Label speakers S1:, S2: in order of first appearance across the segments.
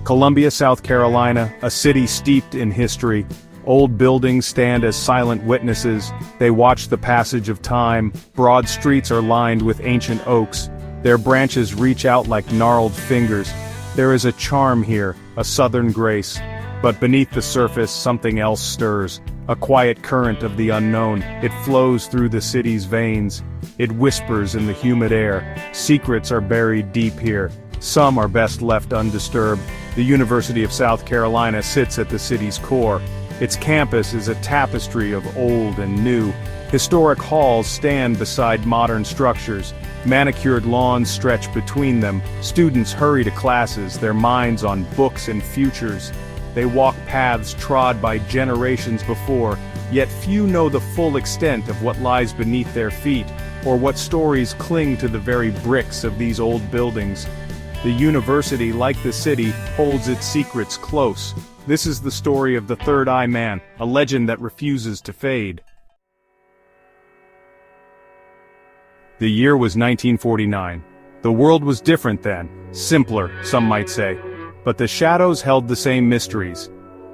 S1: Columbia, South Carolina, a city steeped in history. Old buildings stand as silent witnesses. They watch the passage of time. Broad streets are lined with ancient oaks. Their branches reach out like gnarled fingers. There is a charm here, a southern grace. But beneath the surface, something else stirs. A quiet current of the unknown. It flows through the city's veins. It whispers in the humid air. Secrets are buried deep here. Some are best left undisturbed. The University of South Carolina sits at the city's core. Its campus is a tapestry of old and new. Historic halls stand beside modern structures. Manicured lawns stretch between them. Students hurry to classes, their minds on books and futures. They walk paths trod by generations before, yet few know the full extent of what lies beneath their feet, or what stories cling to the very bricks of these old buildings. The university, like the city, holds its secrets close. This is the story of the Third Eye Man, a legend that refuses to fade. The year was 1949. The world was different then, simpler, some might say. But the shadows held the same mysteries.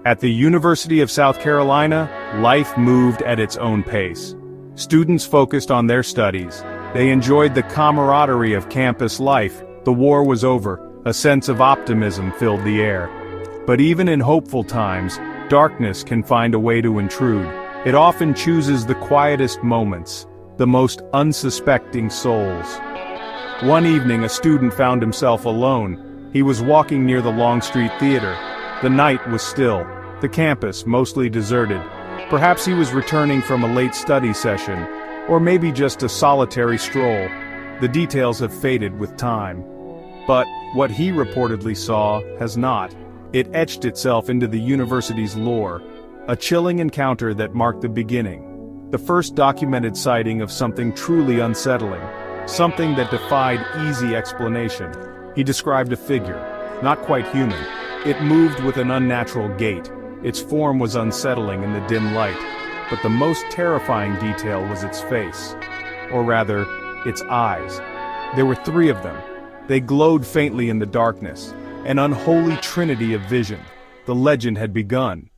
S1: At the University of South Carolina, life moved at its own pace. Students focused on their studies. They enjoyed the camaraderie of campus life. The war was over. A sense of optimism filled the air. But even in hopeful times, darkness can find a way to intrude. It often chooses the quietest moments, the most unsuspecting souls. One evening, a student found himself alone. He was walking near the Longstreet Theater. The night was still, the campus mostly deserted. Perhaps he was returning from a late study session, or maybe just a solitary stroll. The details have faded with time. But what he reportedly saw has not. It etched itself into the university's lore, a chilling encounter that marked the beginning. The first documented sighting of something truly unsettling, something that defied easy explanation. He described a figure, not quite human. It moved with an unnatural gait. Its form was unsettling in the dim light, but the most terrifying detail was its face. Or rather, its eyes. There were 3 of them. They glowed faintly in the darkness, an unholy trinity of vision. The legend had begun.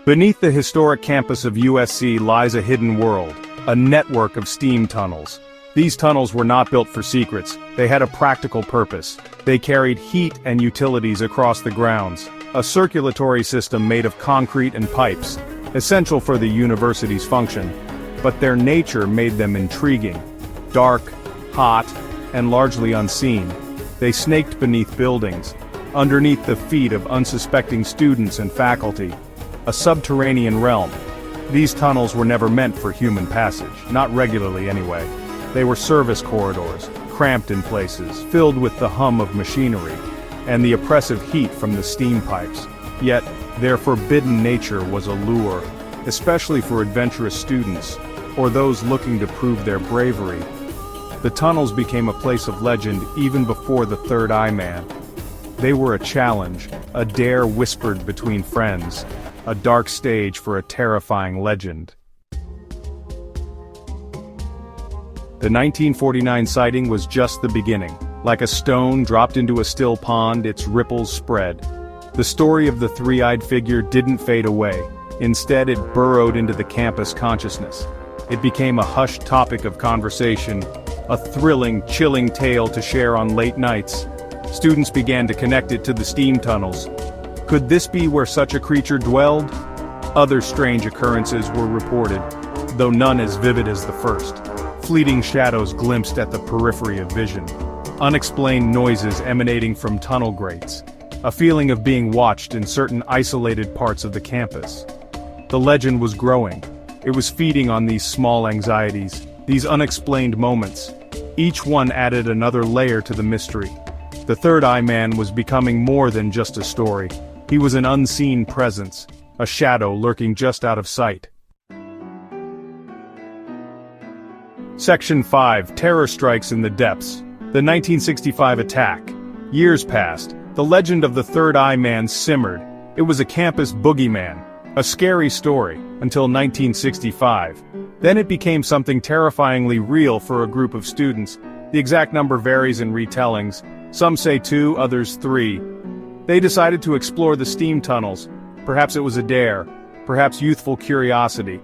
S1: Beneath the historic campus of USC lies a hidden world, a network of steam tunnels. These tunnels were not built for secrets. They had a practical purpose. They carried heat and utilities across the grounds, a circulatory system made of concrete and pipes, essential for the university's function. But their nature made them intriguing. Dark, hot, and largely unseen. They snaked beneath buildings, underneath the feet of unsuspecting students and faculty. A subterranean realm. These tunnels were never meant for human passage, not regularly anyway. They were service corridors, cramped in places, filled with the hum of machinery, and the oppressive heat from the steam pipes. Yet, their forbidden nature was a lure, especially for adventurous students, or those looking to prove their bravery. The tunnels became a place of legend even before the Third Eye Man. They were a challenge, a dare whispered between friends, a dark stage for a terrifying legend. The 1949 sighting was just the beginning. Like a stone dropped into a still pond, its ripples spread. The story of the three-eyed figure didn't fade away. Instead, it burrowed into the campus consciousness. It became a hushed topic of conversation, a thrilling, chilling tale to share on late nights. Students began to connect it to the steam tunnels. Could this be where such a creature dwelled? Other strange occurrences were reported, though none as vivid as the first. Fleeting shadows glimpsed at the periphery of vision. Unexplained noises emanating from tunnel grates. A feeling of being watched in certain isolated parts of the campus. The legend was growing. It was feeding on these small anxieties, these unexplained moments. Each one added another layer to the mystery. The Third Eye Man was becoming more than just a story. He was an unseen presence, a shadow lurking just out of sight. Section 5. Terror Strikes in the Depths. The 1965 attack. Years passed. The legend of the Third Eye Man simmered. It was a campus boogeyman. A scary story, until 1965. Then it became something terrifyingly real for a group of students. The exact number varies in retellings. Some say 2, others 3. They decided to explore the steam tunnels. Perhaps it was a dare, perhaps youthful curiosity.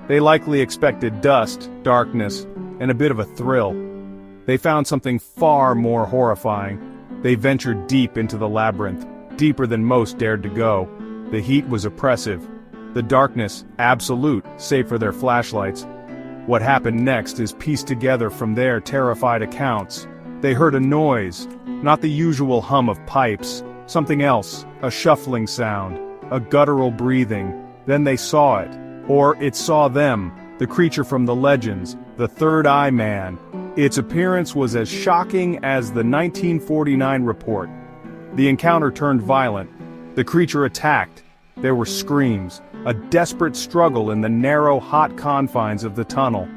S1: They likely expected dust, darkness, and a bit of a thrill. They found something far more horrifying. They ventured deep into the labyrinth, deeper than most dared to go. The heat was oppressive. The darkness, absolute, save for their flashlights. What happened next is pieced together from their terrified accounts. They heard a noise, not the usual hum of pipes, something else, a shuffling sound, a guttural breathing. Then they saw it, or it saw them, the creature from the legends, the Third Eye Man. Its appearance was as shocking as the 1949 report. The encounter turned violent. The creature attacked. There were screams, a desperate struggle in the narrow, hot confines of the tunnel.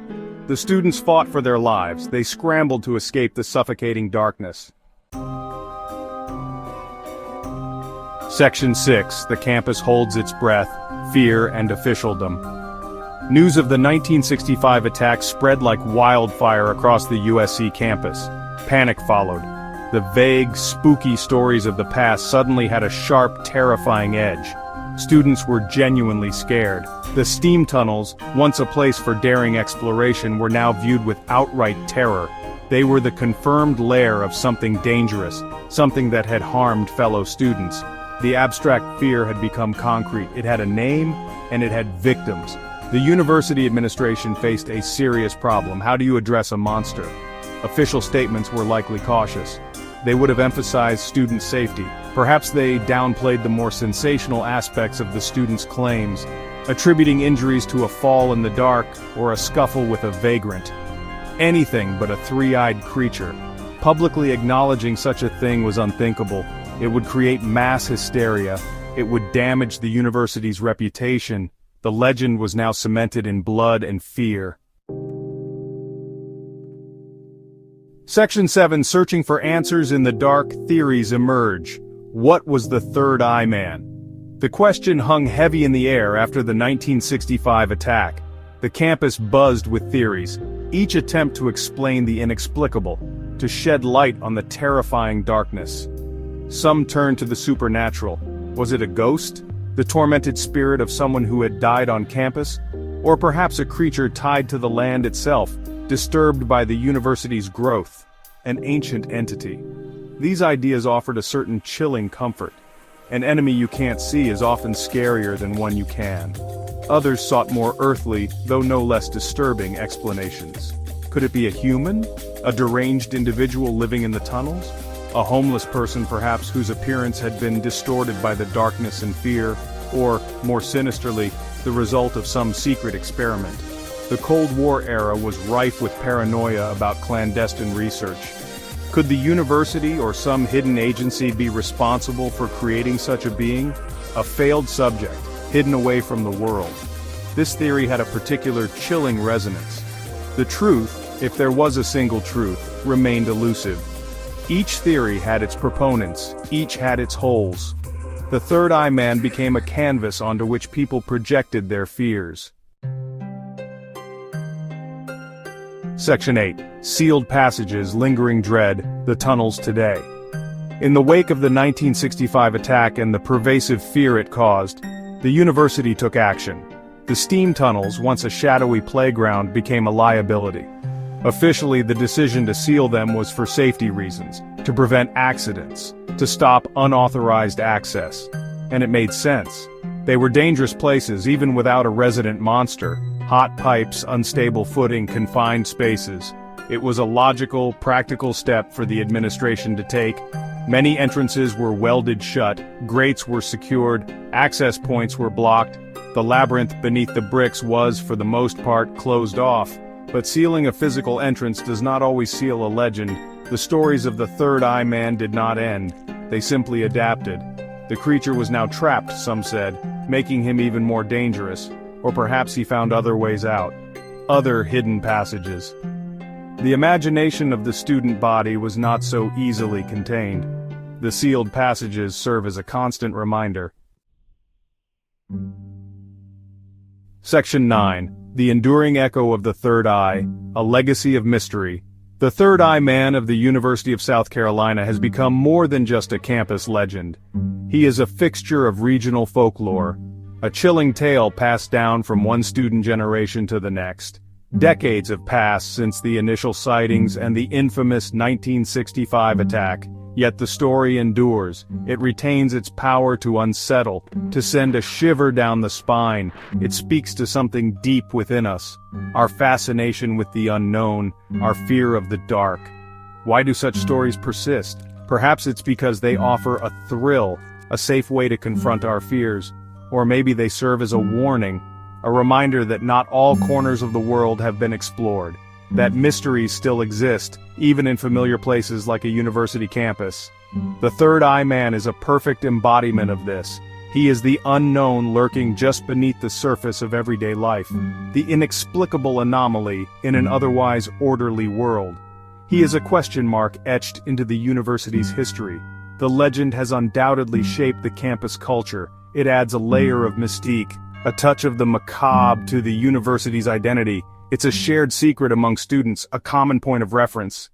S1: The students fought for their lives. They scrambled to escape the suffocating darkness. Section 6. The campus holds its breath, fear and officialdom. News of the 1965 attack spread like wildfire across the USC campus. Panic followed. The vague, spooky stories of the past suddenly had a sharp, terrifying edge. Students were genuinely scared. The steam tunnels, once a place for daring exploration, were now viewed with outright terror. They were the confirmed lair of something dangerous, something that had harmed fellow students. The abstract fear had become concrete. It had a name, and it had victims. The university administration faced a serious problem. How do you address a monster? Official statements were likely cautious. They would have emphasized student safety. Perhaps they downplayed the more sensational aspects of the students' claims, attributing injuries to a fall in the dark or a scuffle with a vagrant. Anything but a three-eyed creature. Publicly acknowledging such a thing was unthinkable. It would create mass hysteria. It would damage the university's reputation. The legend was now cemented in blood and fear. Section 7. Searching for answers in the dark, theories emerge. What was the Third Eye Man? The question hung heavy in the air after the 1965 attack. The campus buzzed with theories, each attempt to explain the inexplicable, to shed light on the terrifying darkness. Some turned to the supernatural. Was it a ghost? The tormented spirit of someone who had died on campus? Or perhaps a creature tied to the land itself, disturbed by the university's growth, an ancient entity. These ideas offered a certain chilling comfort. An enemy you can't see is often scarier than one you can. Others sought more earthly, though no less disturbing, explanations. Could it be a human? A deranged individual living in the tunnels? A homeless person perhaps whose appearance had been distorted by the darkness and fear, or, more sinisterly, the result of some secret experiment. The Cold War era was rife with paranoia about clandestine research. Could the university or some hidden agency be responsible for creating such a being? A failed subject, hidden away from the world. This theory had a particular chilling resonance. The truth, if there was a single truth, remained elusive. Each theory had its proponents, each had its holes. The Third Eye Man became a canvas onto which people projected their fears. Section 8. Sealed passages, lingering dread, the tunnels today. In the wake of the 1965 attack and the pervasive fear it caused, the university took action. The steam tunnels, once a shadowy playground, became a liability. Officially, the decision to seal them was for safety reasons, to prevent accidents, to stop unauthorized access. And it made sense. They were dangerous places even without a resident monster. Hot pipes, unstable footing, confined spaces. It was a logical, practical step for the administration to take. Many entrances were welded shut, grates were secured, access points were blocked. The labyrinth beneath the bricks was, for the most part, closed off. But sealing a physical entrance does not always seal a legend. The stories of the Third Eye Man did not end. They simply adapted. The creature was now trapped, some said, making him even more dangerous. Or perhaps he found other ways out. Other hidden passages. The imagination of the student body was not so easily contained. The sealed passages serve as a constant reminder. Section 9. The enduring echo of the Third Eye, a legacy of mystery. The Third Eye Man of the University of South Carolina has become more than just a campus legend. He is a fixture of regional folklore, a chilling tale passed down from one student generation to the next. Decades have passed since the initial sightings and the infamous 1965 attack, yet the story endures. It retains its power to unsettle, to send a shiver down the spine. It speaks to something deep within us, our fascination with the unknown, our fear of the dark. Why do such stories persist? Perhaps it's because they offer a thrill, a safe way to confront our fears. Or maybe they serve as a warning, a reminder that not all corners of the world have been explored, that mysteries still exist, even in familiar places like a university campus. The Third Eye Man is a perfect embodiment of this. He is the unknown lurking just beneath the surface of everyday life, the inexplicable anomaly in an otherwise orderly world. He is a question mark etched into the university's history. The legend has undoubtedly shaped the campus culture. It adds a layer of mystique, a touch of the macabre to the university's identity. It's a shared secret among students, a common point of reference.